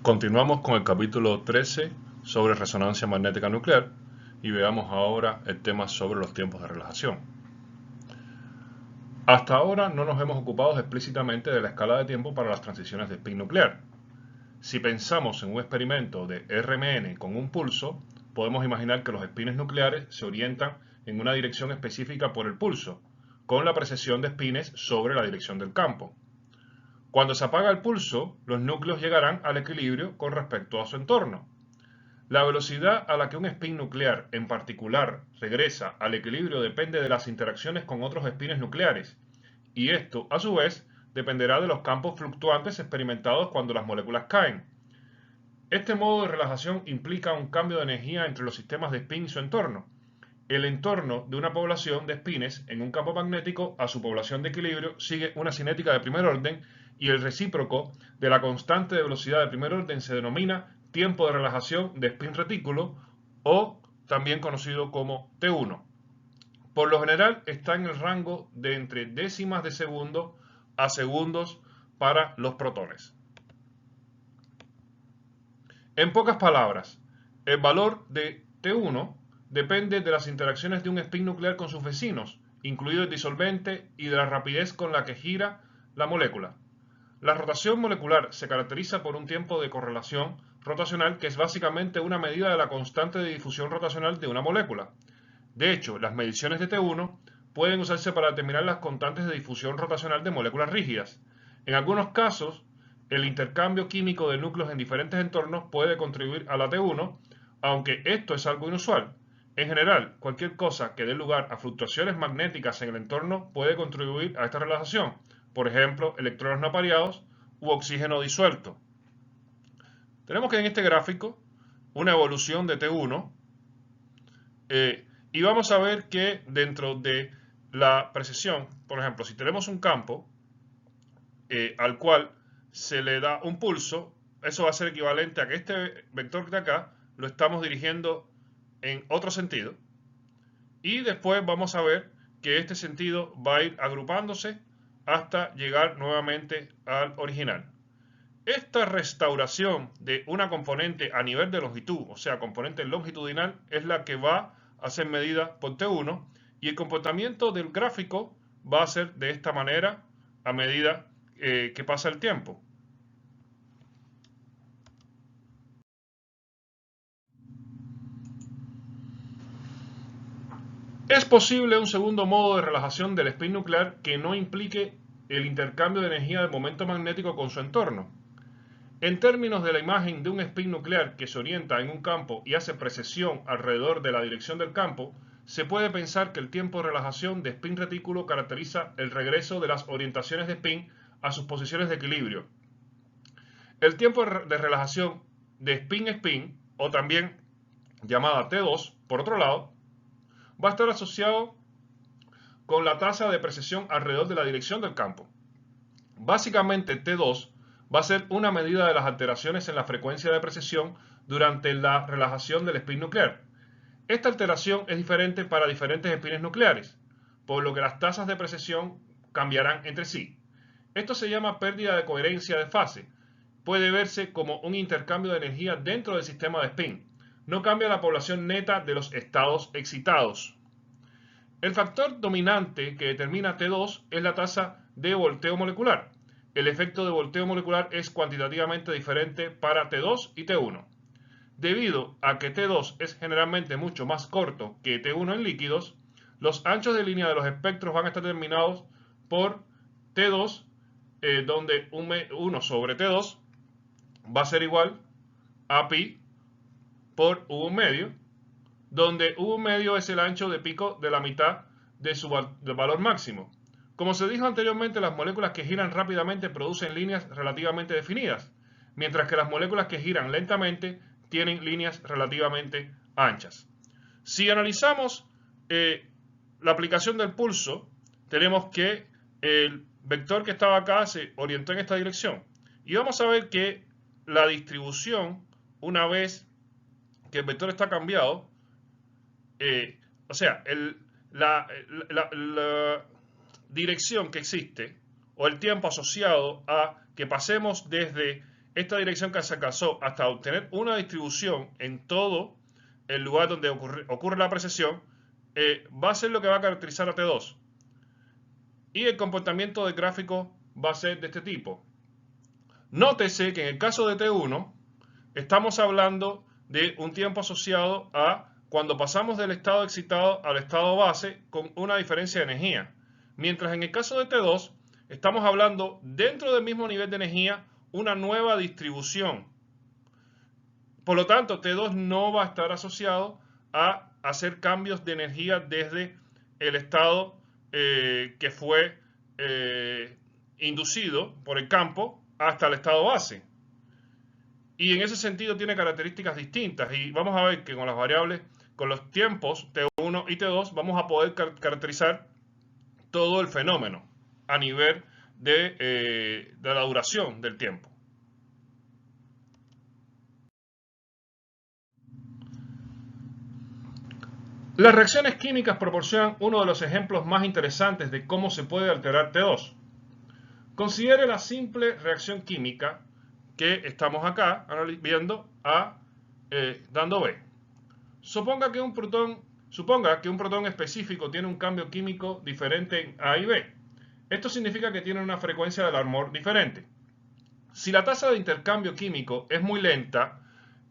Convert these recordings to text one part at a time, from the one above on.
Continuamos con el capítulo 13 sobre resonancia magnética nuclear y veamos ahora el tema sobre los tiempos de relajación. Hasta ahora no nos hemos ocupado explícitamente de la escala de tiempo para las transiciones de spin nuclear. Si pensamos en un experimento de RMN con un pulso, podemos imaginar que los espines nucleares se orientan en una dirección específica por el pulso, con la precesión de espines sobre la dirección del campo. Cuando se apaga el pulso, los núcleos llegarán al equilibrio con respecto a su entorno. La velocidad a la que un spin nuclear, en particular, regresa al equilibrio depende de las interacciones con otros espines nucleares, y esto, a su vez, dependerá de los campos fluctuantes experimentados cuando las moléculas caen. Este modo de relajación implica un cambio de energía entre los sistemas de spin y su entorno. El entorno de una población de espines en un campo magnético a su población de equilibrio sigue una cinética de primer orden y el recíproco de la constante de velocidad de primer orden se denomina tiempo de relajación de spin retículo o también conocido como T1. Por lo general está en el rango de entre décimas de segundo a segundos para los protones. En pocas palabras, el valor de T1 depende de las interacciones de un spin nuclear con sus vecinos, incluido el disolvente, y de la rapidez con la que gira la molécula. La rotación molecular se caracteriza por un tiempo de correlación rotacional que es básicamente una medida de la constante de difusión rotacional de una molécula. De hecho, las mediciones de T1 pueden usarse para determinar las constantes de difusión rotacional de moléculas rígidas. En algunos casos, el intercambio químico de núcleos en diferentes entornos puede contribuir a la T1, aunque esto es algo inusual. En general, cualquier cosa que dé lugar a fluctuaciones magnéticas en el entorno puede contribuir a esta relajación, por ejemplo, electrones no pareados u oxígeno disuelto. Tenemos que en este gráfico una evolución de T1 y vamos a ver que dentro de la precesión, por ejemplo, si tenemos un campo al cual se le da un pulso, eso va a ser equivalente a que este vector de acá lo estamos dirigiendo en otro sentido. Y después vamos a ver que este sentido va a ir agrupándose hasta llegar nuevamente al original. Esta restauración de una componente a nivel de longitud, o sea, componente longitudinal, es la que va a ser medida por T1 y el comportamiento del gráfico va a ser de esta manera a medida que pasa el tiempo. Es posible un segundo modo de relajación del spin nuclear que no implique el intercambio de energía del momento magnético con su entorno. En términos de la imagen de un spin nuclear que se orienta en un campo y hace precesión alrededor de la dirección del campo, se puede pensar que el tiempo de relajación de spin retículo caracteriza el regreso de las orientaciones de spin a sus posiciones de equilibrio. El tiempo de relajación de spin-spin, o también llamada T2, por otro lado, va a estar asociado con la tasa de precesión alrededor de la dirección del campo. Básicamente, T2 va a ser una medida de las alteraciones en la frecuencia de precesión durante la relajación del spin nuclear. Esta alteración es diferente para diferentes espines nucleares, por lo que las tasas de precesión cambiarán entre sí. Esto se llama pérdida de coherencia de fase. Puede verse como un intercambio de energía dentro del sistema de spin. No cambia la población neta de los estados excitados. El factor dominante que determina T2 es la tasa de volteo molecular. El efecto de volteo molecular es cuantitativamente diferente para T2 y T1. Debido a que T2 es generalmente mucho más corto que T1 en líquidos, los anchos de línea de los espectros van a estar determinados por T2, donde 1 sobre T2 va a ser igual a pi por U medio, donde U medio es el ancho de pico de la mitad de su valor máximo. Como se dijo anteriormente, las moléculas que giran rápidamente producen líneas relativamente definidas, mientras que las moléculas que giran lentamente tienen líneas relativamente anchas. Si analizamos la aplicación del pulso, tenemos que el vector que estaba acá se orientó en esta dirección. Y vamos a ver que la distribución, una vez que el vector está cambiado, o sea, la dirección que existe o el tiempo asociado a que pasemos desde esta dirección que se alcanzó hasta obtener una distribución en todo el lugar donde ocurre la precesión, va a ser lo que va a caracterizar a T2. Y el comportamiento del gráfico va a ser de este tipo. Nótese que en el caso de T1 estamos hablando de un tiempo asociado a cuando pasamos del estado excitado al estado base con una diferencia de energía. Mientras en el caso de T2 estamos hablando dentro del mismo nivel de energía una nueva distribución. Por lo tanto, T2 no va a estar asociado a hacer cambios de energía desde el estado que fue inducido por el campo hasta el estado base. Y en ese sentido tiene características distintas. Y vamos a ver que con las variables, con los tiempos T1 y T2, vamos a poder caracterizar todo el fenómeno a nivel de la duración del tiempo. Las reacciones químicas proporcionan uno de los ejemplos más interesantes de cómo se puede alterar T2. Considere la simple reacción química que estamos acá viendo dando B. Suponga que un protón específico tiene un cambio químico diferente en A y B. Esto significa que tiene una frecuencia de Larmor diferente. Si la tasa de intercambio químico es muy lenta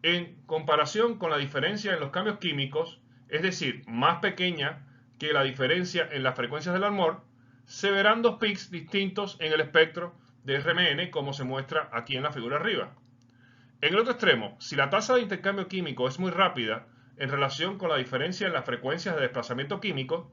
en comparación con la diferencia en los cambios químicos, es decir, más pequeña que la diferencia en las frecuencias del Larmor, se verán dos peaks distintos en el espectro de RMN, como se muestra aquí en la figura arriba. En el otro extremo, si la tasa de intercambio químico es muy rápida en relación con la diferencia en las frecuencias de desplazamiento químico,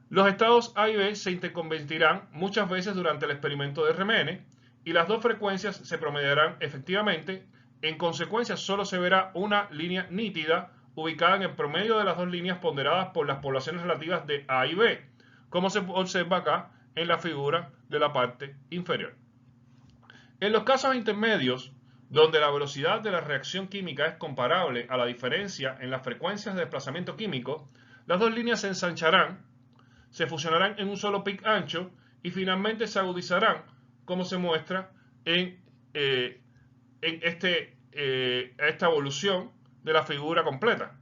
los estados A y B se interconvertirán muchas veces durante el experimento de RMN y las dos frecuencias se promediarán efectivamente. En consecuencia, solo se verá una línea nítida ubicada en el promedio de las dos líneas ponderadas por las poblaciones relativas de A y B, como se observa acá en la figura de la parte inferior. En los casos intermedios, donde la velocidad de la reacción química es comparable a la diferencia en las frecuencias de desplazamiento químico, las dos líneas se ensancharán, se fusionarán en un solo peak ancho y finalmente se agudizarán, como se muestra en esta evolución de la figura completa.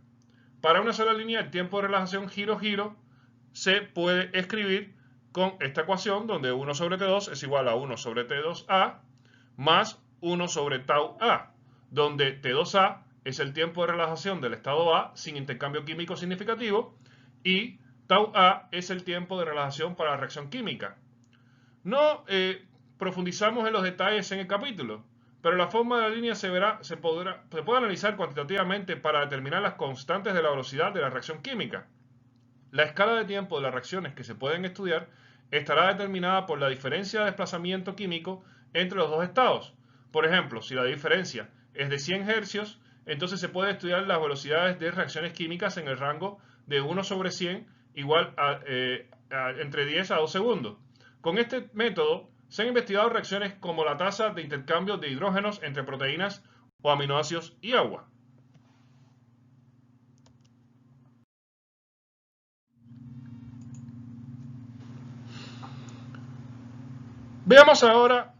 Para una sola línea, el tiempo de relajación giro-giro se puede escribir con esta ecuación donde 1 sobre T2 es igual a 1 sobre T2A más 1 sobre tau A, donde T2A es el tiempo de relajación del estado A sin intercambio químico significativo y tau A es el tiempo de relajación para la reacción química. No profundizamos en los detalles en el capítulo, pero la forma de la línea se puede analizar cuantitativamente para determinar las constantes de la velocidad de la reacción química. La escala de tiempo de las reacciones que se pueden estudiar estará determinada por la diferencia de desplazamiento químico entre los dos estados. Por ejemplo, si la diferencia es de 100 Hz, entonces se puede estudiar las velocidades de reacciones químicas en el rango de 1 sobre 100 igual a entre 10 a 2 segundos. Con este método se han investigado reacciones como la tasa de intercambio de hidrógenos entre proteínas o aminoácidos y agua. Veamos ahora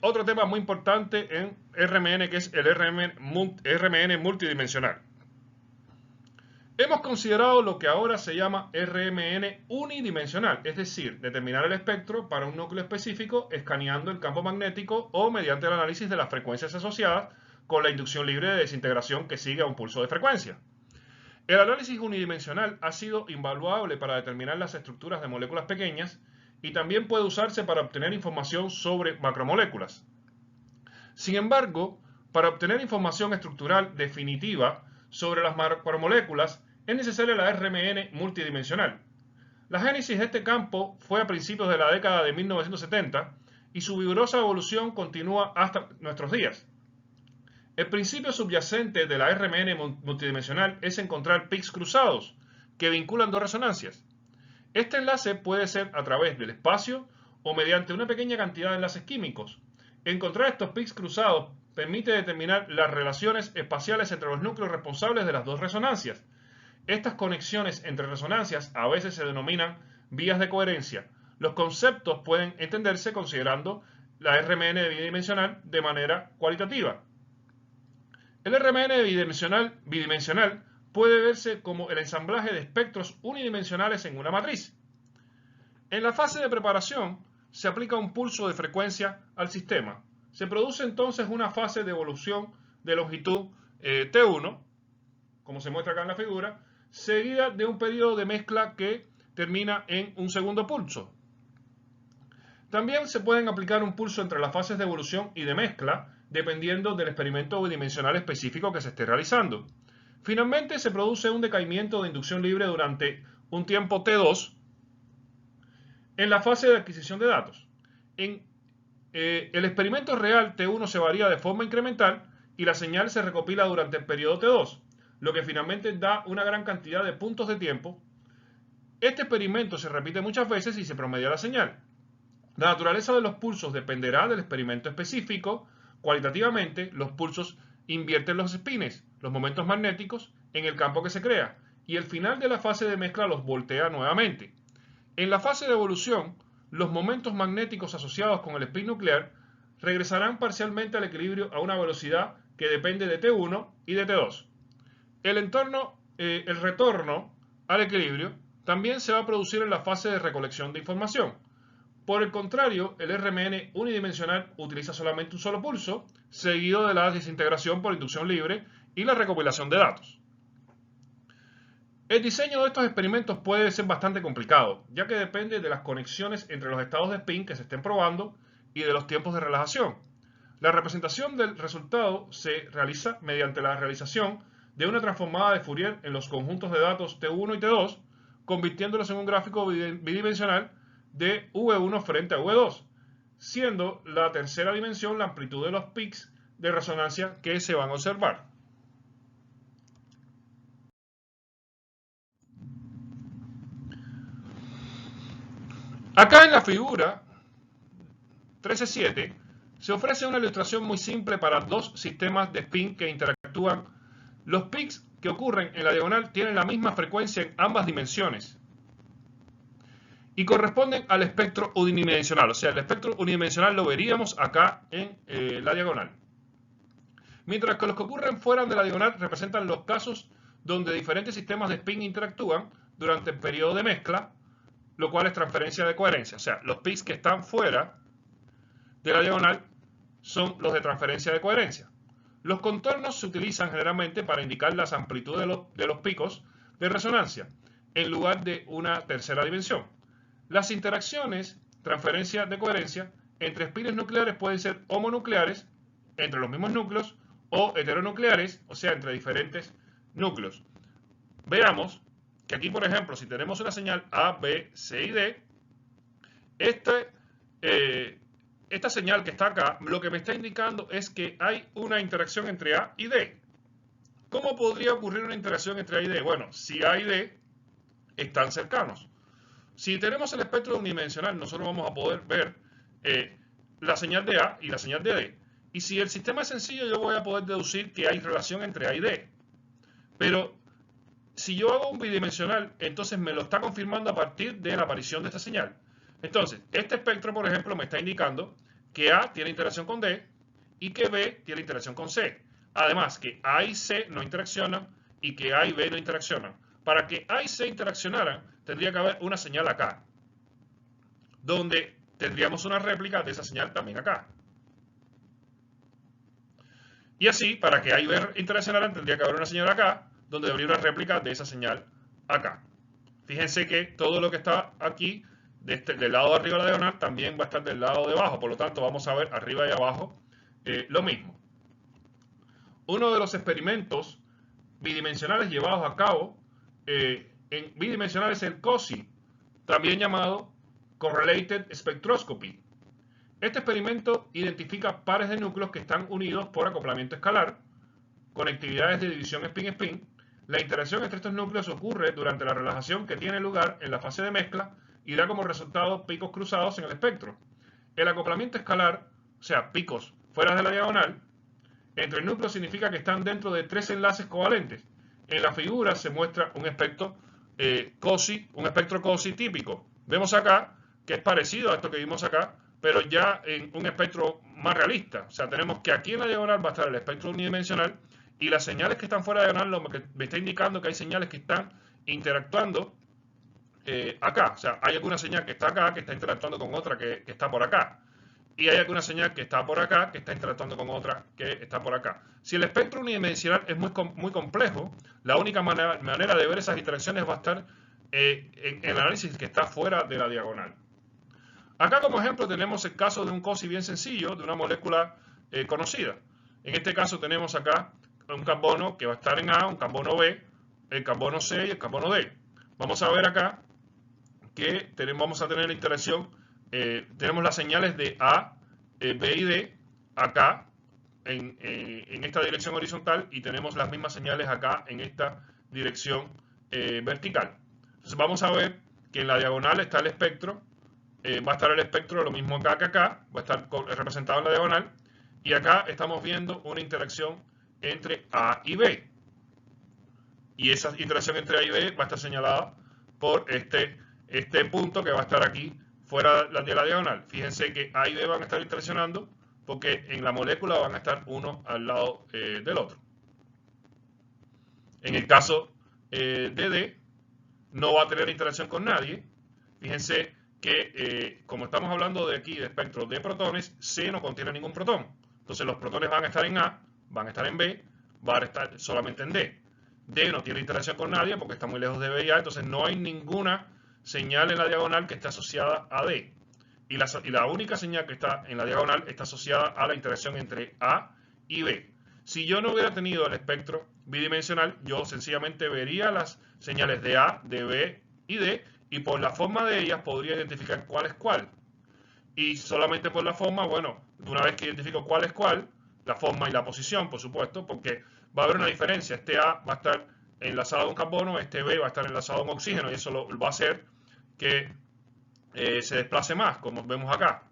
otro tema muy importante en RMN, que es el RMN multidimensional. Hemos considerado lo que ahora se llama RMN unidimensional, es decir, determinar el espectro para un núcleo específico escaneando el campo magnético o mediante el análisis de las frecuencias asociadas con la inducción libre de desintegración que sigue a un pulso de frecuencia. El análisis unidimensional ha sido invaluable para determinar las estructuras de moléculas pequeñas y también puede usarse para obtener información sobre macromoléculas. Sin embargo, para obtener información estructural definitiva sobre las macromoléculas, es necesaria la RMN multidimensional. La génesis de este campo fue a principios de la década de 1970 y su vigorosa evolución continúa hasta nuestros días. El principio subyacente de la RMN multidimensional es encontrar peaks cruzados que vinculan dos resonancias. Este enlace puede ser a través del espacio o mediante una pequeña cantidad de enlaces químicos. Encontrar estos peaks cruzados permite determinar las relaciones espaciales entre los núcleos responsables de las dos resonancias. Estas conexiones entre resonancias a veces se denominan vías de coherencia. Los conceptos pueden entenderse considerando la RMN bidimensional de manera cualitativa. El RMN bidimensional puede verse como el ensamblaje de espectros unidimensionales en una matriz. En la fase de preparación se aplica un pulso de frecuencia al sistema. Se produce entonces una fase de evolución de longitud T1, como se muestra acá en la figura, seguida de un periodo de mezcla que termina en un segundo pulso. También se pueden aplicar un pulso entre las fases de evolución y de mezcla, dependiendo del experimento bidimensional específico que se esté realizando. Finalmente se produce un decaimiento de inducción libre durante un tiempo T2 en la fase de adquisición de datos. En el experimento real, T1 se varía de forma incremental y la señal se recopila durante el periodo T2, lo que finalmente da una gran cantidad de puntos de tiempo. Este experimento se repite muchas veces y se promedia la señal. La naturaleza de los pulsos dependerá del experimento específico. Cualitativamente, los pulsos invierten los spines, los momentos magnéticos, en el campo que se crea, y el final de la fase de mezcla los voltea nuevamente. En la fase de evolución, los momentos magnéticos asociados con el spin nuclear regresarán parcialmente al equilibrio a una velocidad que depende de T1 y de T2. El retorno al equilibrio también se va a producir en la fase de recolección de información. Por el contrario, el RMN unidimensional utiliza solamente un solo pulso, seguido de la desintegración por inducción libre y la recopilación de datos. El diseño de estos experimentos puede ser bastante complicado, ya que depende de las conexiones entre los estados de spin que se estén probando y de los tiempos de relajación. La representación del resultado se realiza mediante la realización de una transformada de Fourier en los conjuntos de datos T1 y T2, convirtiéndolos en un gráfico bidimensional de V1 frente a V2, siendo la tercera dimensión la amplitud de los pics de resonancia que se van a observar. Acá en la figura 13.7 se ofrece una ilustración muy simple para dos sistemas de spin que interactúan. Los pics que ocurren en la diagonal tienen la misma frecuencia en ambas dimensiones y corresponden al espectro unidimensional. O sea, el espectro unidimensional lo veríamos acá en la diagonal. Mientras que los que ocurren fuera de la diagonal representan los casos donde diferentes sistemas de spin interactúan durante el periodo de mezcla, lo cual es transferencia de coherencia. O sea, los pics que están fuera de la diagonal son los de transferencia de coherencia. Los contornos se utilizan generalmente para indicar las amplitudes de los picos de resonancia, en lugar de una tercera dimensión. Las interacciones, transferencia de coherencia, entre espines nucleares pueden ser homonucleares, entre los mismos núcleos, o heteronucleares, o sea, entre diferentes núcleos. Veamos que aquí, por ejemplo, si tenemos una señal A, B, C y D, esta señal que está acá, lo que me está indicando es que hay una interacción entre A y D. ¿Cómo podría ocurrir una interacción entre A y D? Bueno, si A y D están cercanos. Si tenemos el espectro unidimensional, nosotros vamos a poder ver la señal de A y la señal de D. Y si el sistema es sencillo, yo voy a poder deducir que hay relación entre A y D. Pero si yo hago un bidimensional, entonces me lo está confirmando a partir de la aparición de esta señal. Entonces, este espectro, por ejemplo, me está indicando que A tiene interacción con D y que B tiene interacción con C. Además, que A y C no interaccionan y que A y B no interaccionan. Para que A y C interaccionaran, tendría que haber una señal acá, donde tendríamos una réplica de esa señal también acá. Y así, para que A y B interaccionaran, tendría que haber una señal acá, donde habría una réplica de esa señal acá. Fíjense que todo lo que está aquí, del lado de arriba de la diagonal, también va a estar del lado de abajo. Por lo tanto, vamos a ver arriba y abajo lo mismo. Uno de los experimentos bidimensionales llevados a cabo en bidimensional es el COSI, también llamado Correlated Spectroscopy. Este experimento identifica pares de núcleos que están unidos por acoplamiento escalar, conectividades de división spin-spin. La interacción entre estos núcleos ocurre durante la relajación que tiene lugar en la fase de mezcla y da como resultado picos cruzados en el espectro. El acoplamiento escalar, o sea, picos fuera de la diagonal, entre núcleos significa que están dentro de tres enlaces covalentes. En la figura se muestra un espectro COSI típico. Vemos acá que es parecido a esto que vimos acá, pero ya en un espectro más realista. O sea, tenemos que aquí en la diagonal va a estar el espectro unidimensional y las señales que están fuera de la diagonal lo que me está indicando que hay señales que están interactuando acá. O sea, hay alguna señal que está acá que está interactuando con otra que está por acá. Y hay alguna señal que está por acá que está interactuando con otra que está por acá. Si el espectro unidimensional es muy complejo, la única manera de ver esas interacciones va a estar en el análisis que está fuera de la diagonal. Acá como ejemplo tenemos el caso de un COSI bien sencillo de una molécula conocida. En este caso tenemos acá un carbono que va a estar en A, un carbono B, el carbono C y el carbono D. Vamos a ver acá que vamos a tener la interacción, tenemos las señales de A, B y D acá en esta dirección horizontal y tenemos las mismas señales acá en esta dirección vertical. Entonces vamos a ver que en la diagonal está el espectro, va a estar el espectro lo mismo acá que acá, va a estar representado en la diagonal y acá estamos viendo una interacción entre A y B. Y esa interacción entre A y B va a estar señalada por este punto que va a estar aquí fuera de la diagonal. Fíjense que A y B van a estar interaccionando porque en la molécula van a estar uno al lado del otro. En el caso de D, no va a tener interacción con nadie. Fíjense que como estamos hablando de aquí de espectro de protones, C no contiene ningún protón. Entonces los protones van a estar en A, van a estar en B, van a estar solamente en D. D no tiene interacción con nadie porque está muy lejos de B y A, entonces no hay ninguna señal en la diagonal que esté asociada a D. Y la única señal que está en la diagonal está asociada a la interacción entre A y B. Si yo no hubiera tenido el espectro bidimensional, yo sencillamente vería las señales de A, de B y D, y por la forma de ellas podría identificar cuál es cuál. Y solamente por la forma, bueno, una vez que identifico cuál es cuál, la forma y la posición, por supuesto, porque va a haber una diferencia. Este A va a estar enlazado a un carbono, este B va a estar enlazado a un oxígeno, y eso va a hacer que se desplace más, como vemos acá.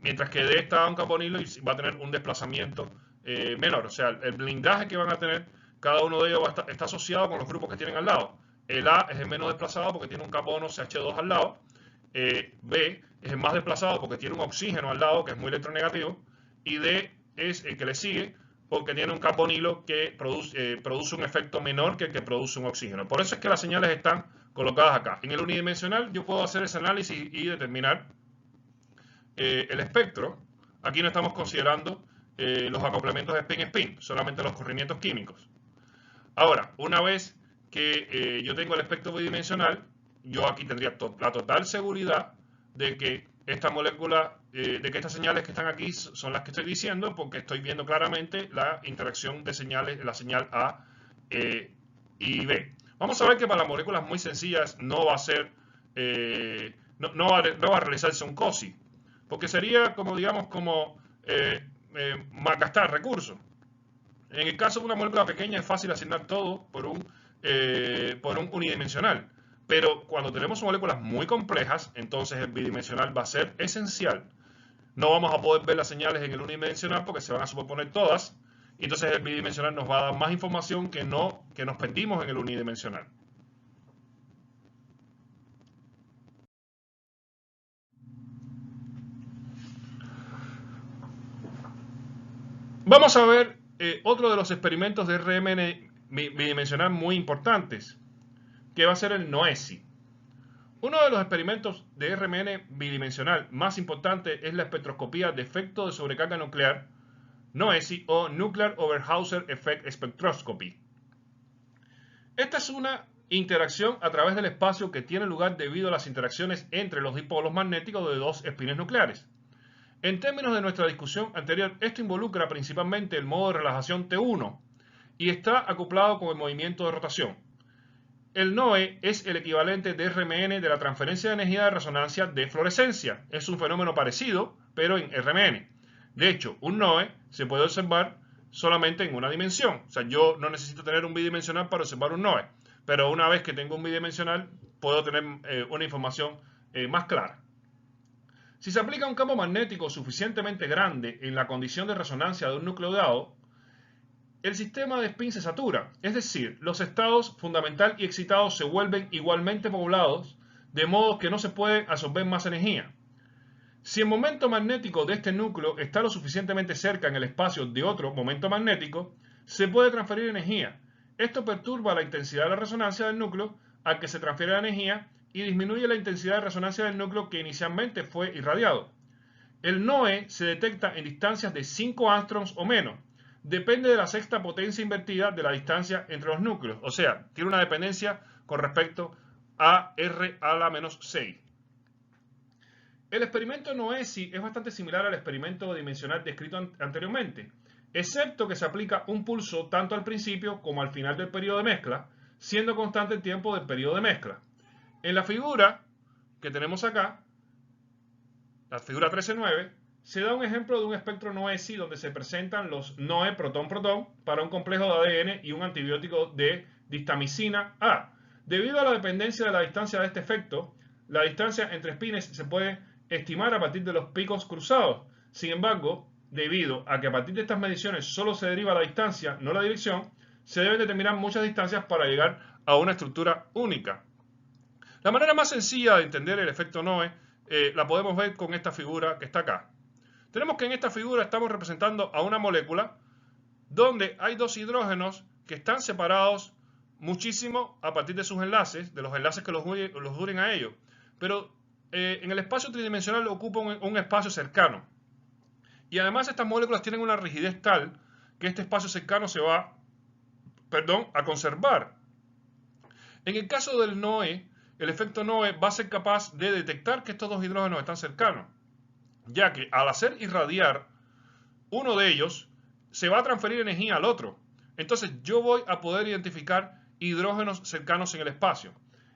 Mientras que D está a un carbonilo y va a tener un desplazamiento menor. O sea, el blindaje que van a tener, cada uno de ellos está asociado con los grupos que tienen al lado. El A es el menos desplazado porque tiene un carbono CH2 al lado. B es el más desplazado porque tiene un oxígeno al lado que es muy electronegativo. Y D es el que le sigue porque tiene un carbonilo que produce un efecto menor que el que produce un oxígeno. Por eso es que las señales están colocadas acá. En el unidimensional yo puedo hacer ese análisis y determinar el espectro. Aquí no estamos considerando los acoplamientos de spin-spin, solamente los corrimientos químicos. Ahora, una vez que yo tengo el espectro bidimensional, yo aquí tendría la total seguridad de que esta molécula, de que estas señales que están aquí son las que estoy diciendo, porque estoy viendo claramente la interacción de señales, la señal A y B. Vamos a ver que para las moléculas muy sencillas no va a ser, no va a realizarse un COSI, porque sería como, digamos, como malgastar recursos. En el caso de una molécula pequeña es fácil asignar todo por un unidimensional. Pero cuando tenemos moléculas muy complejas, entonces el bidimensional va a ser esencial. No vamos a poder ver las señales en el unidimensional porque se van a superponer todas. Y entonces el bidimensional nos va a dar más información que nos perdimos en el unidimensional. Vamos a ver otro de los experimentos de RMN bidimensional muy importantes, que va a ser el NOESI. Uno de los experimentos de RMN bidimensional más importante es la espectroscopía de efecto de sobrecarga nuclear, NOESI o Nuclear Overhauser Effect Spectroscopy. Esta es una interacción a través del espacio que tiene lugar debido a las interacciones entre los dipolos magnéticos de dos espines nucleares. En términos de nuestra discusión anterior, esto involucra principalmente el modo de relajación T1 y está acoplado con el movimiento de rotación. El NOE es el equivalente de RMN de la transferencia de energía de resonancia de fluorescencia. Es un fenómeno parecido, pero en RMN. De hecho, un NOE se puede observar solamente en una dimensión. O sea, yo no necesito tener un bidimensional para observar un NOE. Pero una vez que tengo un bidimensional, puedo tener una información más clara. Si se aplica un campo magnético suficientemente grande en la condición de resonancia de un núcleo dado, el sistema de spin se satura, es decir, los estados fundamental y excitado se vuelven igualmente poblados, de modo que no se puede absorber más energía. Si el momento magnético de este núcleo está lo suficientemente cerca en el espacio de otro momento magnético, se puede transferir energía. Esto perturba la intensidad de la resonancia del núcleo al que se transfiere la energía y disminuye la intensidad de resonancia del núcleo que inicialmente fue irradiado. El NOE se detecta en distancias de 5 angstroms o menos. Depende de la sexta potencia invertida de la distancia entre los núcleos. O sea, tiene una dependencia con respecto a R a la menos 6. El experimento NOESI es bastante similar al experimento dimensional descrito anteriormente, excepto que se aplica un pulso tanto al principio como al final del periodo de mezcla, siendo constante el tiempo del periodo de mezcla. En la figura que tenemos acá, la figura 13.9, se da un ejemplo de un espectro NOESI donde se presentan los NOE protón-protón para un complejo de ADN y un antibiótico de distamicina A. Debido a la dependencia de la distancia de este efecto, la distancia entre espines se puede estimar a partir de los picos cruzados. Sin embargo, debido a que a partir de estas mediciones solo se deriva la distancia, no la dirección, se deben determinar muchas distancias para llegar a una estructura única. La manera más sencilla de entender el efecto NOE la podemos ver con esta figura que está acá. Tenemos que en esta figura estamos representando a una molécula donde hay dos hidrógenos que están separados muchísimo a partir de sus enlaces, de los enlaces que los unen a ellos. Pero en el espacio tridimensional ocupan un espacio cercano. Y además estas moléculas tienen una rigidez tal que este espacio cercano se va, a conservar. En el caso del NOE, el efecto NOE va a ser capaz de detectar que estos dos hidrógenos están cercanos, ya que al hacer irradiar uno de ellos, se va a transferir energía al otro. Entonces yo voy a poder identificar hidrógenos cercanos en el espacio.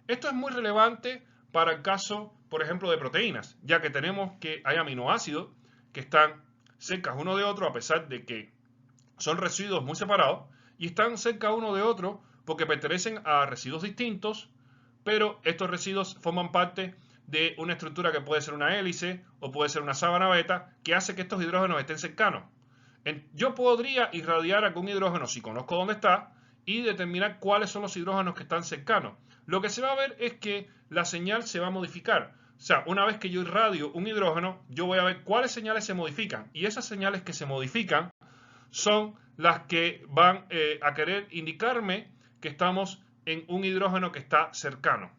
Esto es muy relevante para el caso, por ejemplo, de proteínas, ya que tenemos que hay aminoácidos que están cerca uno de otro a pesar de que son residuos muy separados y están cerca uno de otro porque pertenecen a residuos distintos, pero estos residuos forman parte de una estructura que puede ser una hélice o puede ser una sábana beta que hace que estos hidrógenos estén cercanos. Yo podría irradiar algún hidrógeno si conozco dónde está y determinar cuáles son los hidrógenos que están cercanos. Lo que se va a ver es que la señal se va a modificar. O sea, una vez que yo irradio un hidrógeno, yo voy a ver cuáles señales se modifican. Y esas señales que se modifican son las que van a querer indicarme que estamos en un hidrógeno que está cercano.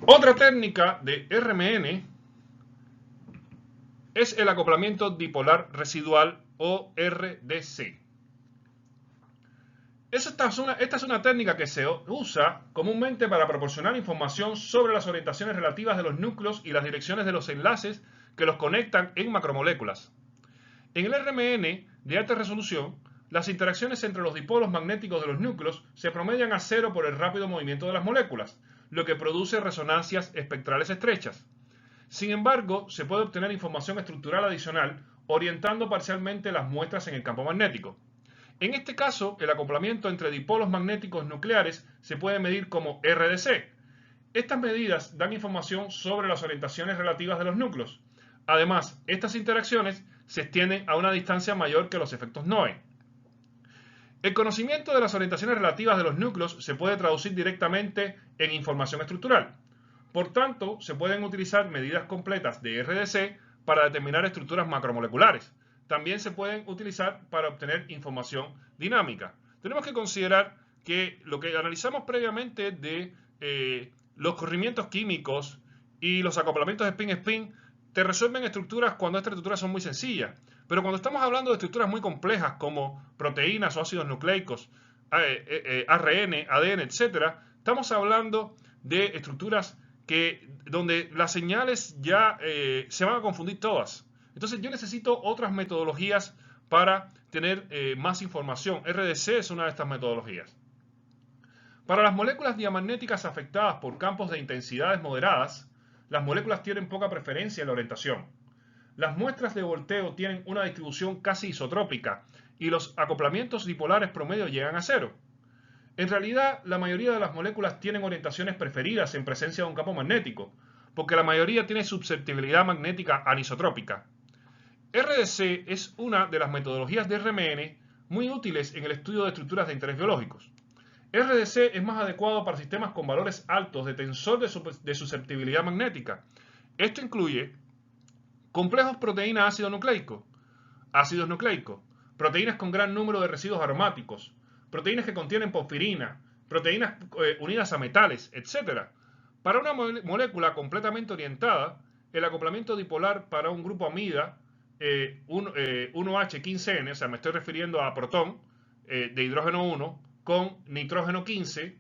Otra técnica de RMN es el acoplamiento dipolar residual o RDC. Esta es una técnica que se usa comúnmente para proporcionar información sobre las orientaciones relativas de los núcleos y las direcciones de los enlaces que los conectan en macromoléculas. En el RMN de alta resolución, las interacciones entre los dipolos magnéticos de los núcleos se promedian a cero por el rápido movimiento de las moléculas, lo que produce resonancias espectrales estrechas. Sin embargo, se puede obtener información estructural adicional orientando parcialmente las muestras en el campo magnético. En este caso, el acoplamiento entre dipolos magnéticos nucleares se puede medir como RDC. Estas medidas dan información sobre las orientaciones relativas de los núcleos. Además, estas interacciones se extienden a una distancia mayor que los efectos NOE. El conocimiento de las orientaciones relativas de los núcleos se puede traducir directamente en información estructural. Por tanto, se pueden utilizar medidas completas de RDC para determinar estructuras macromoleculares. También se pueden utilizar para obtener información dinámica. Tenemos que considerar que lo que analizamos previamente de los corrimientos químicos y los acoplamientos spin-spin te resuelven estructuras cuando estas estructuras son muy sencillas. Pero cuando estamos hablando de estructuras muy complejas como proteínas o ácidos nucleicos, ARN, ADN, etc., estamos hablando de estructuras donde las señales ya se van a confundir todas. Entonces yo necesito otras metodologías para tener más información. RDC es una de estas metodologías. Para las moléculas diamagnéticas afectadas por campos de intensidades moderadas, las moléculas tienen poca preferencia en la orientación. Las muestras de volteo tienen una distribución casi isotrópica y los acoplamientos dipolares promedio llegan a cero. En realidad, la mayoría de las moléculas tienen orientaciones preferidas en presencia de un campo magnético, porque la mayoría tiene susceptibilidad magnética anisotrópica. RDC es una de las metodologías de RMN muy útiles en el estudio de estructuras de interés biológicos. RDC es más adecuado para sistemas con valores altos de tensor de susceptibilidad magnética. Esto incluye complejos proteína ácido nucleico, ácidos nucleicos, proteínas con gran número de residuos aromáticos, proteínas que contienen porfirina, proteínas unidas a metales, etc. Para una molécula completamente orientada, el acoplamiento dipolar para un grupo amida 1H15N, o sea, me estoy refiriendo a protón de hidrógeno 1 con nitrógeno 15,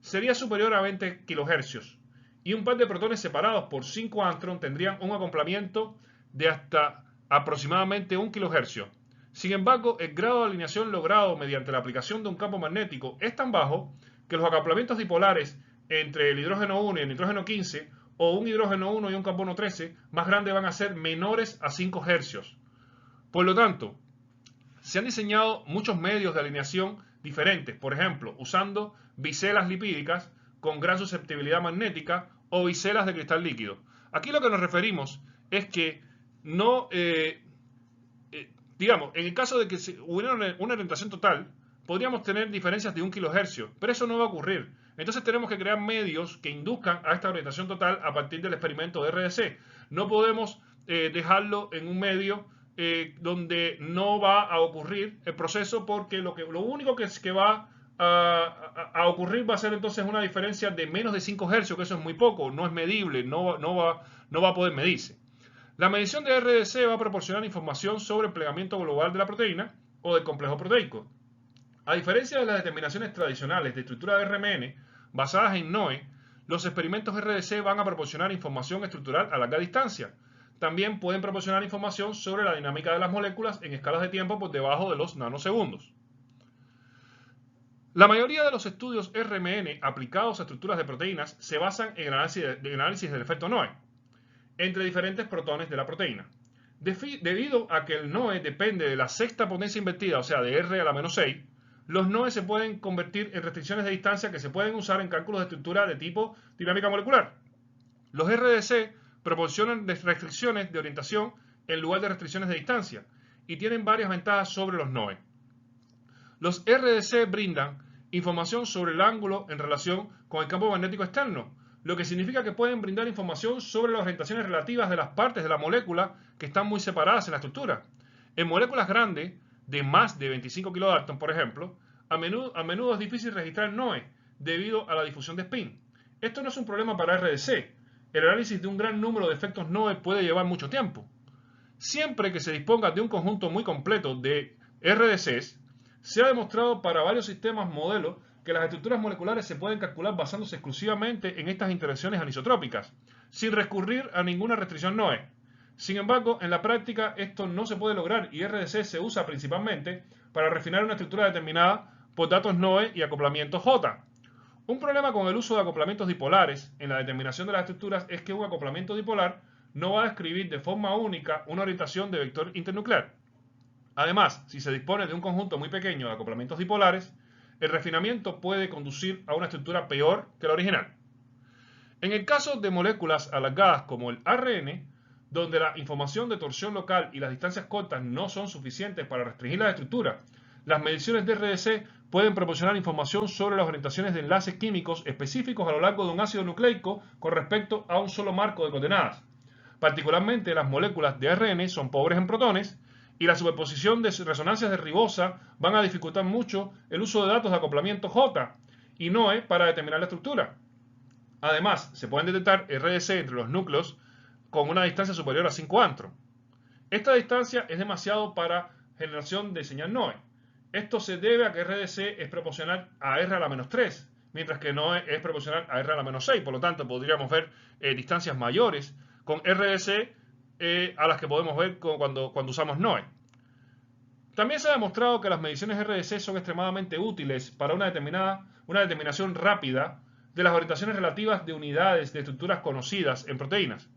sería superior a 20 kHz. Y un par de protones separados por 5 Å tendrían un acoplamiento de hasta aproximadamente 1 kHz. Sin embargo, el grado de alineación logrado mediante la aplicación de un campo magnético es tan bajo que los acoplamientos dipolares entre el hidrógeno 1 y el nitrógeno 15 o un hidrógeno 1 y un carbono 13 más grandes van a ser menores a 5 Hz. Por lo tanto, se han diseñado muchos medios de alineación diferentes, por ejemplo, usando biselas lipídicas con gran susceptibilidad magnética o biselas de cristal líquido. Aquí lo que nos referimos es que no, digamos, en el caso de que hubiera una orientación total, podríamos tener diferencias de 1 kHz, pero eso no va a ocurrir. Entonces tenemos que crear medios que induzcan a esta orientación total a partir del experimento de RDC. No podemos dejarlo en un medio donde no va a ocurrir el proceso, porque lo único que va a ocurrir va a ser entonces una diferencia de menos de 5 Hz, que eso es muy poco, no es medible, no va a poder medirse. La medición de RDC va a proporcionar información sobre el plegamiento global de la proteína o del complejo proteico. A diferencia de las determinaciones tradicionales de estructura de RMN basadas en NOE, los experimentos RDC van a proporcionar información estructural a larga distancia. También pueden proporcionar información sobre la dinámica de las moléculas en escalas de tiempo por debajo de los nanosegundos. La mayoría de los estudios RMN aplicados a estructuras de proteínas se basan en el análisis del efecto NOE entre diferentes protones de la proteína. Debido a que el NOE depende de la sexta potencia invertida, o sea, de R a la menos 6, los NOE se pueden convertir en restricciones de distancia que se pueden usar en cálculos de estructura de tipo dinámica molecular. Los RDC proporcionan restricciones de orientación en lugar de restricciones de distancia y tienen varias ventajas sobre los NOE. Los RDC brindan información sobre el ángulo en relación con el campo magnético externo, lo que significa que pueden brindar información sobre las orientaciones relativas de las partes de la molécula que están muy separadas en la estructura. En moléculas grandes, de más de 25 kilodalton, por ejemplo, a menudo es difícil registrar NOE debido a la difusión de spin. Esto no es un problema para RDC. El análisis de un gran número de efectos NOE puede llevar mucho tiempo. Siempre que se disponga de un conjunto muy completo de RDCs, se ha demostrado para varios sistemas modelos que las estructuras moleculares se pueden calcular basándose exclusivamente en estas interacciones anisotrópicas, sin recurrir a ninguna restricción NOE. Sin embargo, en la práctica esto no se puede lograr y RDC se usa principalmente para refinar una estructura determinada por datos NOE y acoplamientos J. Un problema con el uso de acoplamientos dipolares en la determinación de las estructuras es que un acoplamiento dipolar no va a describir de forma única una orientación de vector internuclear. Además, si se dispone de un conjunto muy pequeño de acoplamientos dipolares, el refinamiento puede conducir a una estructura peor que la original. En el caso de moléculas alargadas como el ARN, donde la información de torsión local y las distancias cortas no son suficientes para restringir la estructura, las mediciones de RDC pueden proporcionar información sobre las orientaciones de enlaces químicos específicos a lo largo de un ácido nucleico con respecto a un solo marco de coordenadas. Particularmente, las moléculas de ARN son pobres en protones y la superposición de resonancias de ribosa van a dificultar mucho el uso de datos de acoplamiento J y NOE para determinar la estructura. Además, se pueden detectar RDC entre los núcleos con una distancia superior a 5 Å. Esta distancia es demasiado para generación de señal NOE. Esto se debe a que RDC es proporcional a R a la menos 3, mientras que NOE es proporcional a R a la menos 6. Por lo tanto, podríamos ver distancias mayores con RDC a las que podemos ver cuando usamos NOE. También se ha demostrado que las mediciones RDC son extremadamente útiles para una determinación rápida de las orientaciones relativas de unidades de estructuras conocidas en proteínas.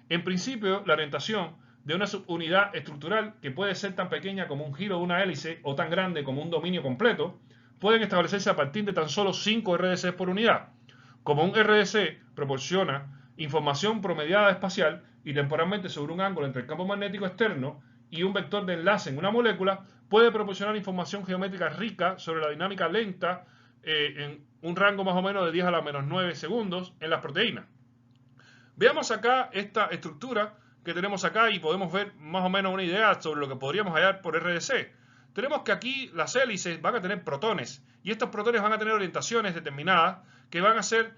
En principio, la orientación de una subunidad estructural, que puede ser tan pequeña como un giro de una hélice o tan grande como un dominio completo, pueden establecerse a partir de tan solo 5 RDC por unidad. Como un RDC proporciona información promediada espacial y temporalmente sobre un ángulo entre el campo magnético externo y un vector de enlace en una molécula, puede proporcionar información geométrica rica sobre la dinámica lenta en un rango más o menos de 10 a la menos 9 segundos en las proteínas. Veamos acá esta estructura que tenemos acá y podemos ver más o menos una idea sobre lo que podríamos hallar por RDC. Tenemos que aquí las hélices van a tener protones y estos protones van a tener orientaciones determinadas que van a ser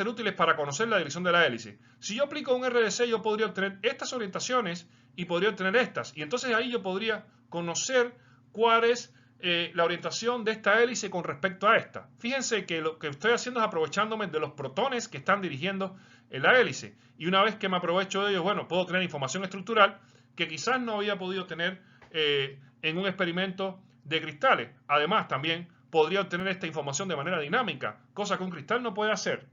útiles para conocer la dirección de la hélice. Si yo aplico un RDC, yo podría obtener estas orientaciones y podría obtener estas. Y entonces ahí yo podría conocer cuál es la orientación de esta hélice con respecto a esta. Fíjense que lo que estoy haciendo es aprovechándome de los protones que están dirigiendo en la hélice. Y una vez que me aprovecho de ellos, bueno, puedo tener información estructural que quizás no había podido tener en un experimento de cristales. Además, también podría obtener esta información de manera dinámica, cosa que un cristal no puede hacer.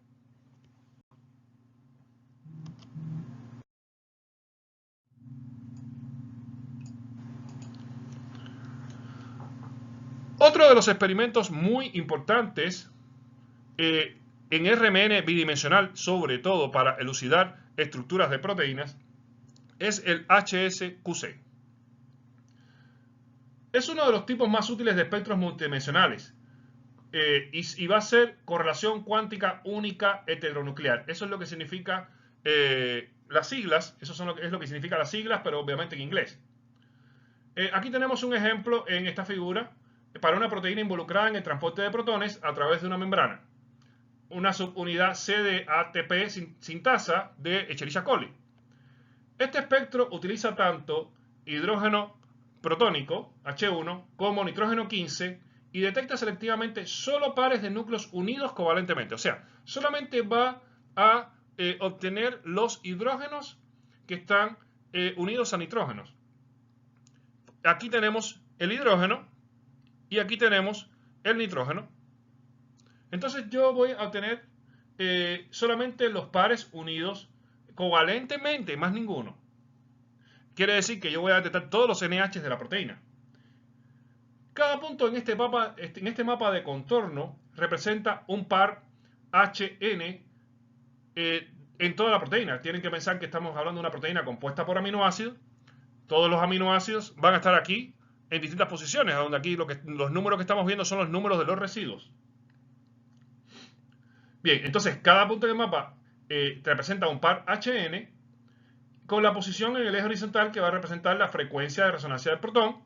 Otro de los experimentos muy importantes en RMN bidimensional, sobre todo para elucidar estructuras de proteínas, es el HSQC. Es uno de los tipos más útiles de espectros multidimensionales y va a ser correlación cuántica única heteronuclear. Eso es lo que significa las siglas, eso es lo que significa las siglas, pero obviamente en inglés. Aquí tenemos un ejemplo en esta figura para una proteína involucrada en el transporte de protones a través de una membrana. Una subunidad C de ATP sintasa de Escherichia coli. Este espectro utiliza tanto hidrógeno protónico, H1, como nitrógeno 15 y detecta selectivamente solo pares de núcleos unidos covalentemente. O sea, solamente va a obtener los hidrógenos que están unidos a nitrógenos. Aquí tenemos el hidrógeno y aquí tenemos el nitrógeno. Entonces yo voy a obtener solamente los pares unidos covalentemente, más ninguno. Quiere decir que yo voy a detectar todos los NH de la proteína. Cada punto en este mapa de contorno representa un par HN en toda la proteína. Tienen que pensar que estamos hablando de una proteína compuesta por aminoácidos. Todos los aminoácidos van a estar aquí en distintas posiciones, donde aquí los números que estamos viendo son los números de los residuos. Bien, entonces cada punto del mapa representa un par HN con la posición en el eje horizontal que va a representar la frecuencia de resonancia del protón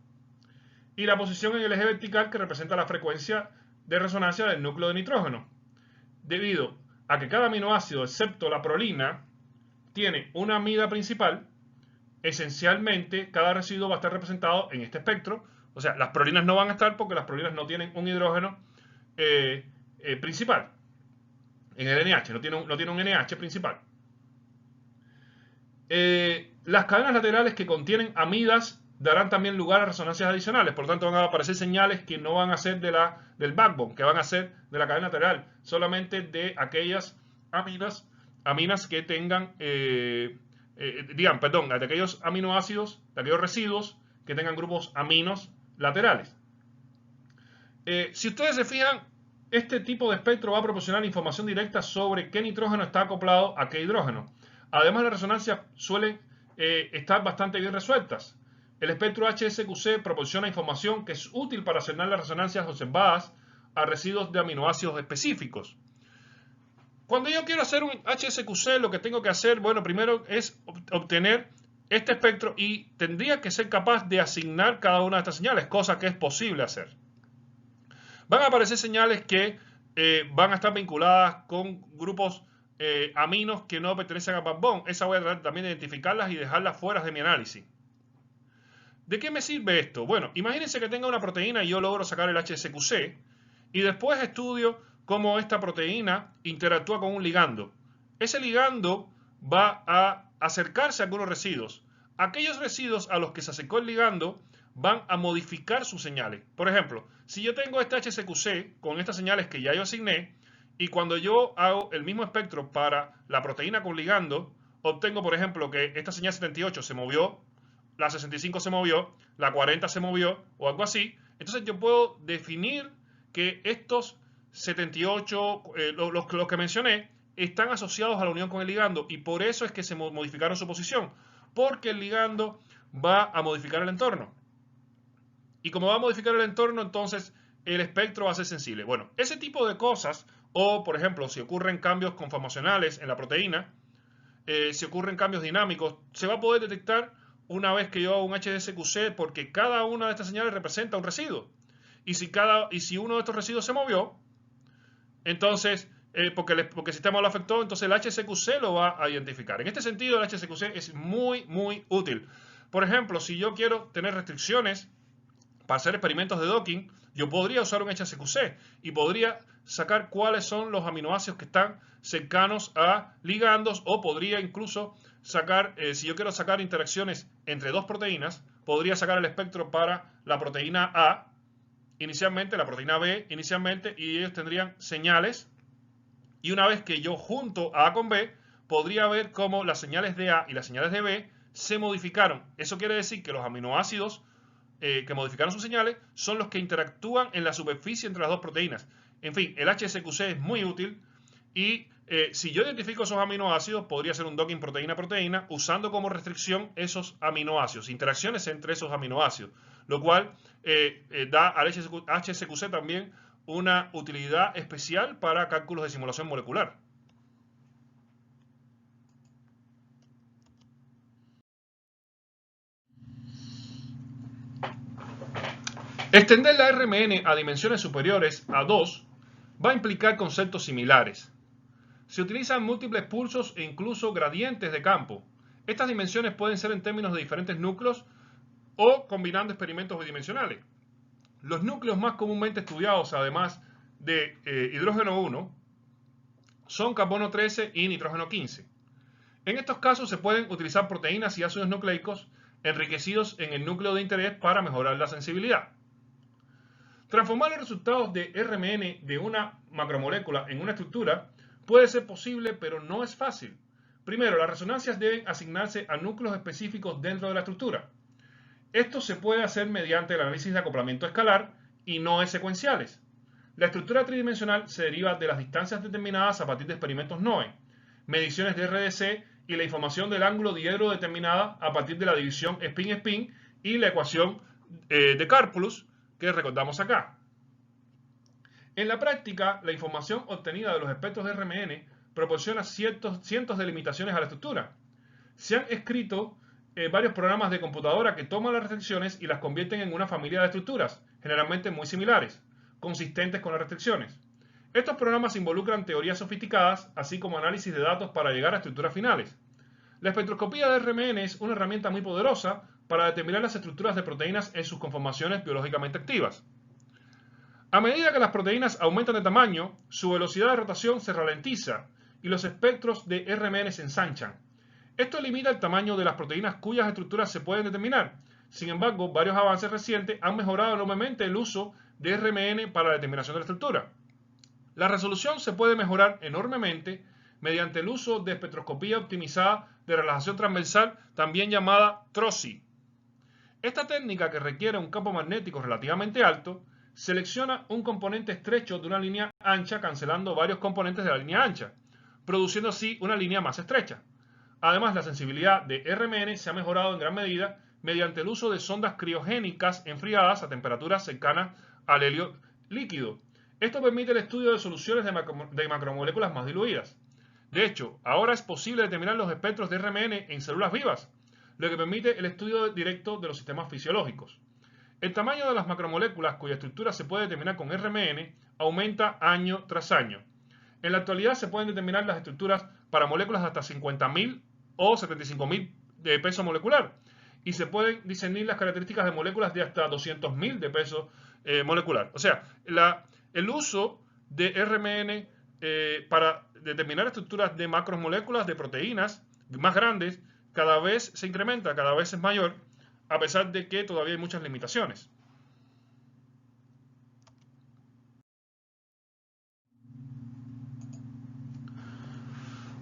y la posición en el eje vertical que representa la frecuencia de resonancia del núcleo de nitrógeno. Debido a que cada aminoácido, excepto la prolina, tiene una amida principal, esencialmente cada residuo va a estar representado en este espectro. O sea, las prolinas no van a estar porque las prolinas no tienen un hidrógeno principal en el NH, no tiene un NH principal. Las cadenas laterales que contienen amidas darán también lugar a resonancias adicionales, por lo tanto van a aparecer señales que no van a ser del backbone, que van a ser de la cadena lateral, solamente de aquellas aminas que tengan, de aquellos aminoácidos, de aquellos residuos que tengan grupos aminos laterales. Si ustedes se fijan, este tipo de espectro va a proporcionar información directa sobre qué nitrógeno está acoplado a qué hidrógeno. Además, las resonancias suelen estar bastante bien resueltas. El espectro HSQC proporciona información que es útil para asignar las resonancias observadas a residuos de aminoácidos específicos. Cuando yo quiero hacer un HSQC, lo que tengo que hacer, bueno, primero es obtener este espectro y tendría que ser capaz de asignar cada una de estas señales, cosa que es posible hacer. Van a aparecer señales que van a estar vinculadas con grupos aminos que no pertenecen a backbone. Esa voy a tratar también de identificarlas y dejarlas fuera de mi análisis. ¿De qué me sirve esto? Bueno, imagínense que tenga una proteína y yo logro sacar el HSQC y después estudio cómo esta proteína interactúa con un ligando. Ese ligando va a acercarse a algunos residuos. Aquellos residuos a los que se acercó el ligando van a modificar sus señales. Por ejemplo, si yo tengo este HSQC con estas señales que ya yo asigné y cuando yo hago el mismo espectro para la proteína con ligando, obtengo, por ejemplo, que esta señal 78 se movió, la 65 se movió, la 40 se movió o algo así. Entonces yo puedo definir que estos 78, los que mencioné, están asociados a la unión con el ligando y por eso es que se modificaron su posición, porque el ligando va a modificar el entorno. Y como va a modificar el entorno, entonces el espectro va a ser sensible. Bueno, ese tipo de cosas, o por ejemplo, si ocurren cambios conformacionales en la proteína, si ocurren cambios dinámicos, se va a poder detectar una vez que yo hago un HSQC, porque cada una de estas señales representa un residuo. Y si uno de estos residuos se movió, entonces, porque el sistema lo afectó, entonces el HSQC lo va a identificar. En este sentido, el HSQC es muy, muy útil. Por ejemplo, si yo quiero tener restricciones para hacer experimentos de docking, yo podría usar un HSQC y podría sacar cuáles son los aminoácidos que están cercanos a ligandos, o podría incluso sacar, si yo quiero sacar interacciones entre dos proteínas, podría sacar el espectro para la proteína A inicialmente, la proteína B inicialmente, y ellos tendrían señales, y una vez que yo junto A con B, podría ver cómo las señales de A y las señales de B se modificaron. Eso quiere decir que los aminoácidos que modificaron sus señales son los que interactúan en la superficie entre las dos proteínas. En fin, el HSQC es muy útil, y si yo identifico esos aminoácidos, podría hacer un docking proteína-proteína usando como restricción esos aminoácidos, interacciones entre esos aminoácidos, lo cual da al HSQC también una utilidad especial para cálculos de simulación molecular. Extender la RMN a dimensiones superiores a 2 va a implicar conceptos similares. Se utilizan múltiples pulsos e incluso gradientes de campo. Estas dimensiones pueden ser en términos de diferentes núcleos o combinando experimentos bidimensionales. Los núcleos más comúnmente estudiados, además de hidrógeno 1, son carbono 13 y nitrógeno 15. En estos casos se pueden utilizar proteínas y ácidos nucleicos enriquecidos en el núcleo de interés para mejorar la sensibilidad. Transformar los resultados de RMN de una macromolécula en una estructura puede ser posible, pero no es fácil. Primero, las resonancias deben asignarse a núcleos específicos dentro de la estructura. Esto se puede hacer mediante el análisis de acoplamiento escalar y no secuenciales. La estructura tridimensional se deriva de las distancias determinadas a partir de experimentos NOE, mediciones de RDC y la información del ángulo dihedro determinada a partir de la división spin-spin y la ecuación de Karplus que recordamos acá. En la práctica, la información obtenida de los espectros de RMN proporciona cientos de limitaciones a la estructura. Se han escrito varios programas de computadora que toman las restricciones y las convierten en una familia de estructuras, generalmente muy similares, consistentes con las restricciones. Estos programas involucran teorías sofisticadas, así como análisis de datos para llegar a estructuras finales. La espectroscopía de RMN es una herramienta muy poderosa para determinar las estructuras de proteínas en sus conformaciones biológicamente activas. A medida que las proteínas aumentan de tamaño, su velocidad de rotación se ralentiza y los espectros de RMN se ensanchan. Esto limita el tamaño de las proteínas cuyas estructuras se pueden determinar. Sin embargo, varios avances recientes han mejorado enormemente el uso de RMN para la determinación de la estructura. La resolución se puede mejorar enormemente mediante el uso de espectroscopía optimizada de relajación transversal, también llamada TROSI. Esta técnica, que requiere un campo magnético relativamente alto, selecciona un componente estrecho de una línea ancha cancelando varios componentes de la línea ancha, produciendo así una línea más estrecha. Además, la sensibilidad de RMN se ha mejorado en gran medida mediante el uso de sondas criogénicas enfriadas a temperaturas cercanas al helio líquido. Esto permite el estudio de soluciones de macromoléculas más diluidas. De hecho, ahora es posible determinar los espectros de RMN en células vivas, lo que permite el estudio directo de los sistemas fisiológicos. El tamaño de las macromoléculas cuya estructura se puede determinar con RMN aumenta año tras año. En la actualidad se pueden determinar las estructuras para moléculas de hasta 50.000 o 75.000 de peso molecular, y se pueden discernir las características de moléculas de hasta 200.000 de peso molecular. O sea, el uso de RMN para determinar estructuras de macromoléculas de proteínas más grandes cada vez se incrementa, cada vez es mayor, a pesar de que todavía hay muchas limitaciones.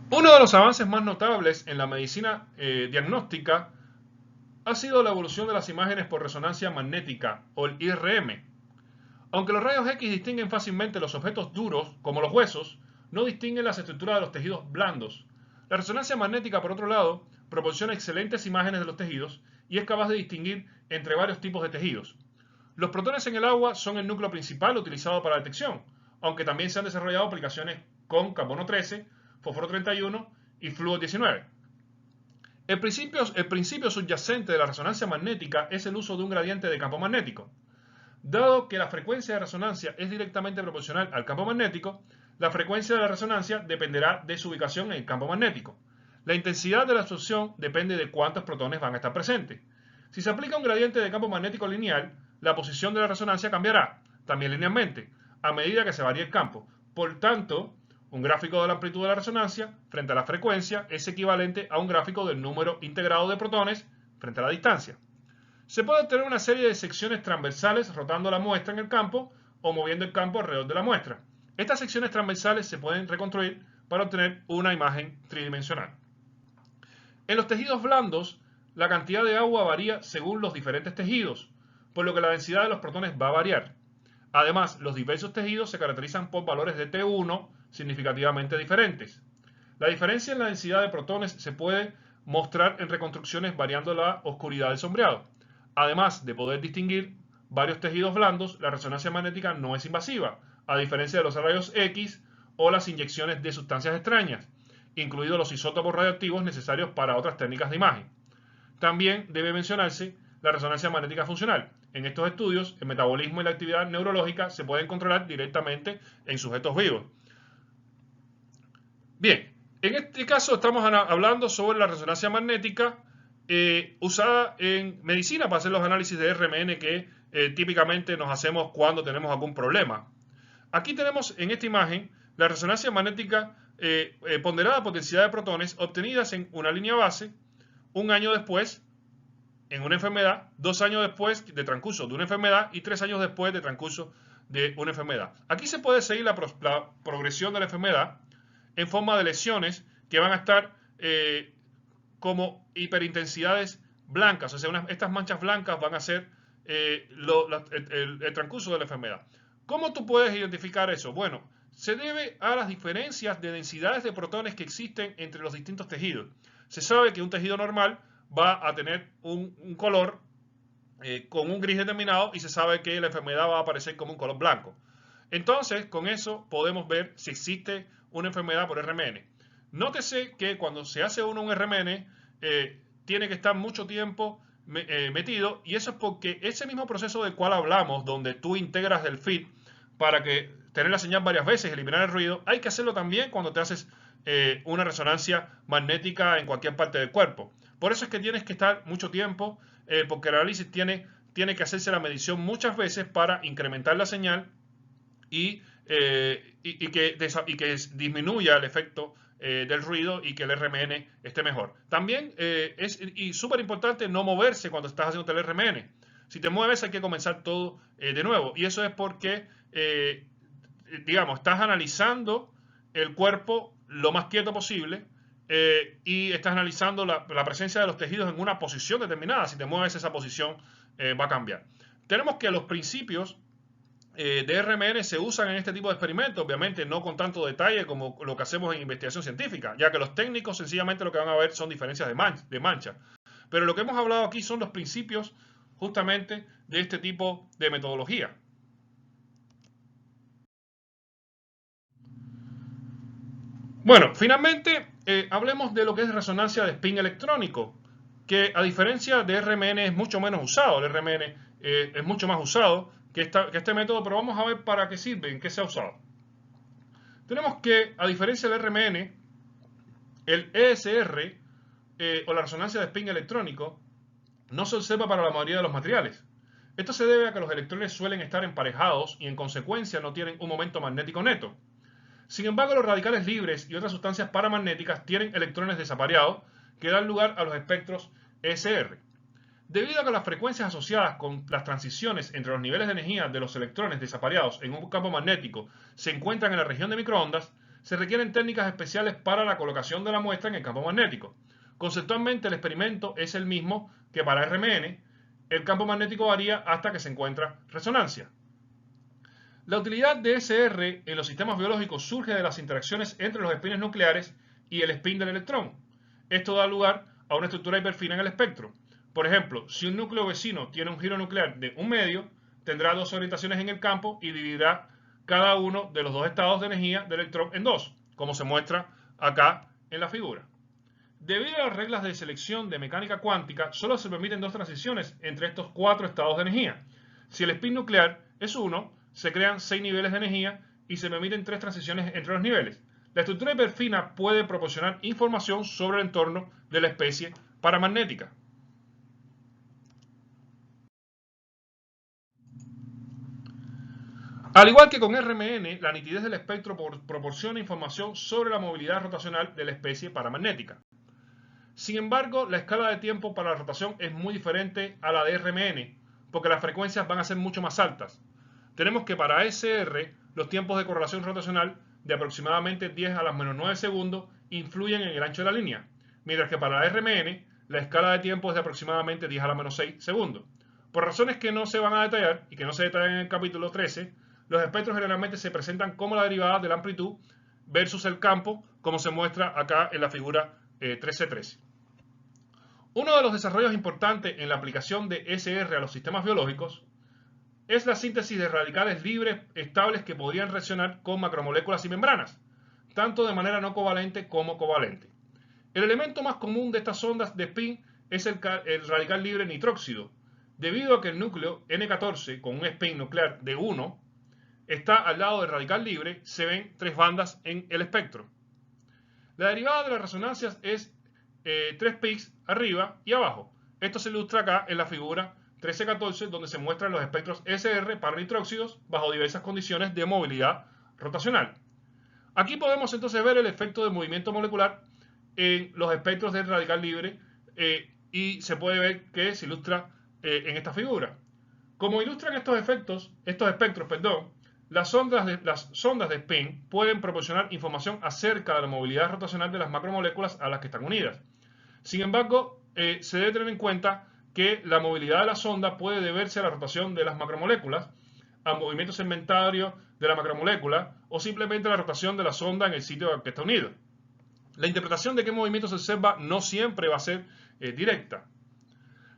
Uno de los avances más notables en la medicina diagnóstica ha sido la evolución de las imágenes por resonancia magnética, o el IRM. Aunque los rayos X distinguen fácilmente los objetos duros, como los huesos, no distinguen las estructuras de los tejidos blandos. La resonancia magnética, por otro lado, proporciona excelentes imágenes de los tejidos y es capaz de distinguir entre varios tipos de tejidos. Los protones en el agua son el núcleo principal utilizado para la detección, aunque también se han desarrollado aplicaciones con carbono 13, fósforo 31 y flúor 19. El principio subyacente de la resonancia magnética es el uso de un gradiente de campo magnético. Dado que la frecuencia de resonancia es directamente proporcional al campo magnético, la frecuencia de la resonancia dependerá de su ubicación en el campo magnético. La intensidad de la absorción depende de cuántos protones van a estar presentes. Si se aplica un gradiente de campo magnético lineal, la posición de la resonancia cambiará, también linealmente, a medida que se varíe el campo. Por tanto, un gráfico de la amplitud de la resonancia frente a la frecuencia es equivalente a un gráfico del número integrado de protones frente a la distancia. Se puede obtener una serie de secciones transversales rotando la muestra en el campo o moviendo el campo alrededor de la muestra. Estas secciones transversales se pueden reconstruir para obtener una imagen tridimensional. En los tejidos blandos, la cantidad de agua varía según los diferentes tejidos, por lo que la densidad de los protones va a variar. Además, los diversos tejidos se caracterizan por valores de T1 significativamente diferentes. La diferencia en la densidad de protones se puede mostrar en reconstrucciones variando la oscuridad del sombreado. Además de poder distinguir varios tejidos blandos, la resonancia magnética no es invasiva, a diferencia de los rayos X o las inyecciones de sustancias extrañas, incluidos los isótopos radioactivos necesarios para otras técnicas de imagen. También debe mencionarse la resonancia magnética funcional. En estos estudios, el metabolismo y la actividad neurológica se pueden controlar directamente en sujetos vivos. Bien, en este caso estamos hablando sobre la resonancia magnética usada en medicina para hacer los análisis de RMN que típicamente nos hacemos cuando tenemos algún problema. Aquí tenemos en esta imagen la resonancia magnética ponderada por densidad de protones obtenidas en una línea base, un año después en una enfermedad, 2 años después de transcurso de una enfermedad y 3 años después de transcurso de una enfermedad. Aquí se puede seguir la progresión de la enfermedad en forma de lesiones que van a estar como hiperintensidades blancas, o sea, estas manchas blancas van a ser el transcurso de la enfermedad. ¿Cómo tú puedes identificar eso? Bueno, se debe a las diferencias de densidades de protones que existen entre los distintos tejidos. Se sabe que un tejido normal va a tener un color con un gris determinado y se sabe que la enfermedad va a aparecer como un color blanco. Entonces, con eso podemos ver si existe una enfermedad por RMN. Nótese que cuando se hace uno un RMN, tiene que estar mucho tiempo metido, y eso es porque ese mismo proceso del cual hablamos, donde tú integras el feed para que tener la señal varias veces, eliminar el ruido, hay que hacerlo también cuando te haces una resonancia magnética en cualquier parte del cuerpo. Por eso es que tienes que estar mucho tiempo, porque el análisis tiene que hacerse la medición muchas veces para incrementar la señal y que disminuya el efecto del ruido y que el RMN esté mejor. También es súper importante no moverse cuando estás haciendo el RMN. Si te mueves hay que comenzar todo de nuevo, y eso es porque digamos, estás analizando el cuerpo lo más quieto posible y estás analizando la presencia de los tejidos en una posición determinada. Si te mueves, esa posición va a cambiar. Tenemos que los principios de RMN se usan en este tipo de experimentos, obviamente no con tanto detalle como lo que hacemos en investigación científica, ya que los técnicos sencillamente lo que van a ver son diferencias de mancha. Pero lo que hemos hablado aquí son los principios justamente de este tipo de metodología. Bueno, finalmente hablemos de lo que es resonancia de spin electrónico, que a diferencia de RMN es mucho menos usado. El RMN es mucho más usado que este método, pero vamos a ver para qué sirve, en qué se ha usado. Tenemos que, a diferencia del RMN, el ESR o la resonancia de spin electrónico no se observa para la mayoría de los materiales. Esto se debe a que los electrones suelen estar emparejados y en consecuencia no tienen un momento magnético neto. Sin embargo, los radicales libres y otras sustancias paramagnéticas tienen electrones desapareados que dan lugar a los espectros ESR. Debido a que las frecuencias asociadas con las transiciones entre los niveles de energía de los electrones desapareados en un campo magnético se encuentran en la región de microondas, se requieren técnicas especiales para la colocación de la muestra en el campo magnético. Conceptualmente, el experimento es el mismo que para RMN. El campo magnético varía hasta que se encuentra resonancia. La utilidad de ESR en los sistemas biológicos surge de las interacciones entre los espines nucleares y el spin del electrón. Esto da lugar a una estructura hiperfina en el espectro. Por ejemplo, si un núcleo vecino tiene un giro nuclear de 1 medio, tendrá dos orientaciones en el campo y dividirá cada uno de los dos estados de energía del electrón en dos, como se muestra acá en la figura. Debido a las reglas de selección de mecánica cuántica, solo se permiten dos transiciones entre estos cuatro estados de energía. Si el spin nuclear es 1, se crean 6 niveles de energía y se permiten 3 transiciones entre los niveles. La estructura hiperfina puede proporcionar información sobre el entorno de la especie paramagnética. Al igual que con RMN, la nitidez del espectro proporciona información sobre la movilidad rotacional de la especie paramagnética. Sin embargo, la escala de tiempo para la rotación es muy diferente a la de RMN, porque las frecuencias van a ser mucho más altas. Tenemos que para SR, los tiempos de correlación rotacional de aproximadamente 10 a las menos 9 segundos influyen en el ancho de la línea, mientras que para la RMN, la escala de tiempo es de aproximadamente 10 a la menos 6 segundos. Por razones que no se van a detallar y que no se detallan en el capítulo 13, los espectros generalmente se presentan como la derivada de la amplitud versus el campo, como se muestra acá en la figura 13.13. Uno de los desarrollos importantes en la aplicación de SR a los sistemas biológicos es la síntesis de radicales libres estables que podrían reaccionar con macromoléculas y membranas, tanto de manera no covalente como covalente. El elemento más común de estas ondas de spin es el radical libre nitróxido, debido a que el núcleo N14 con un spin nuclear de 1 está al lado del radical libre, se ven 3 bandas en el espectro. La derivada de las resonancias es 3 peaks arriba y abajo. Esto se ilustra acá en la figura 13-14, donde se muestran los espectros SR para nitróxidos bajo diversas condiciones de movilidad rotacional. Aquí podemos entonces ver el efecto de movimiento molecular en los espectros del radical libre y se puede ver que se ilustra en esta figura. Como ilustran estos espectros, las sondas de spin pueden proporcionar información acerca de la movilidad rotacional de las macromoléculas a las que están unidas. Sin embargo, se debe tener en cuenta que la movilidad de la sonda puede deberse a la rotación de las macromoléculas, al movimiento segmentario de la macromolécula o simplemente a la rotación de la sonda en el sitio al que está unido. La interpretación de qué movimiento se observa no siempre va a ser directa.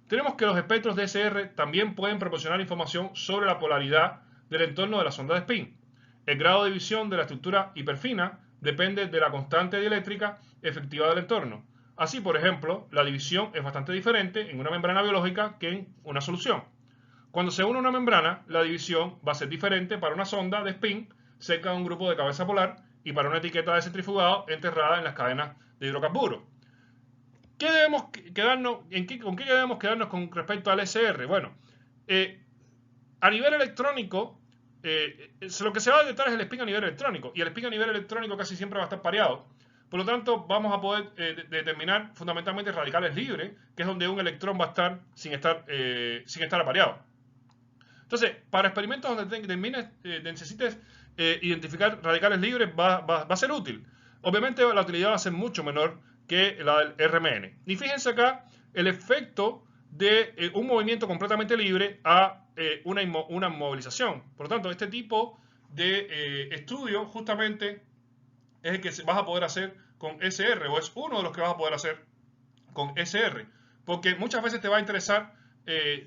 Tenemos que los espectros de SR también pueden proporcionar información sobre la polaridad del entorno de la sonda de spin. El grado de división de la estructura hiperfina depende de la constante dieléctrica efectiva del entorno. Así, por ejemplo, la división es bastante diferente en una membrana biológica que en una solución. Cuando se une una membrana, la división va a ser diferente para una sonda de spin cerca de un grupo de cabeza polar y para una etiqueta de centrifugado enterrada en las cadenas de hidrocarburos. ¿Con qué debemos quedarnos con respecto al SR? Bueno, a nivel electrónico, lo que se va a detectar es el spin a nivel electrónico, y el spin a nivel electrónico casi siempre va a estar pareado. Por lo tanto, vamos a poder determinar fundamentalmente radicales libres, que es donde un electrón va a estar sin estar apareado. Entonces, para experimentos donde necesites identificar radicales libres va a ser útil. Obviamente la utilidad va a ser mucho menor que la del RMN. Y fíjense acá el efecto de un movimiento completamente libre a una movilización. Por lo tanto, este tipo de estudio justamente es el que vas a poder hacer con SR, o es uno de los que vas a poder hacer con SR, porque muchas veces te va a interesar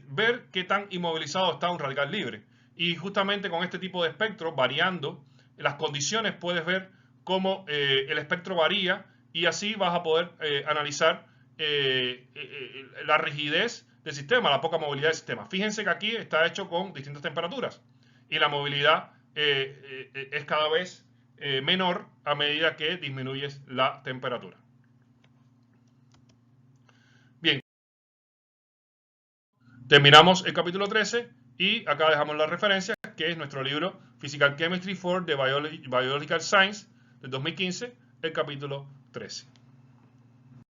ver qué tan inmovilizado está un radical libre. Y justamente con este tipo de espectro, variando las condiciones, puedes ver cómo el espectro varía y así vas a poder analizar la rigidez del sistema, la poca movilidad del sistema. Fíjense que aquí está hecho con distintas temperaturas y la movilidad es cada vez menor a medida que disminuyes la temperatura. Bien, terminamos el capítulo 13 y acá dejamos la referencia, que es nuestro libro Physical Chemistry for the Biological Science del 2015, el capítulo 13.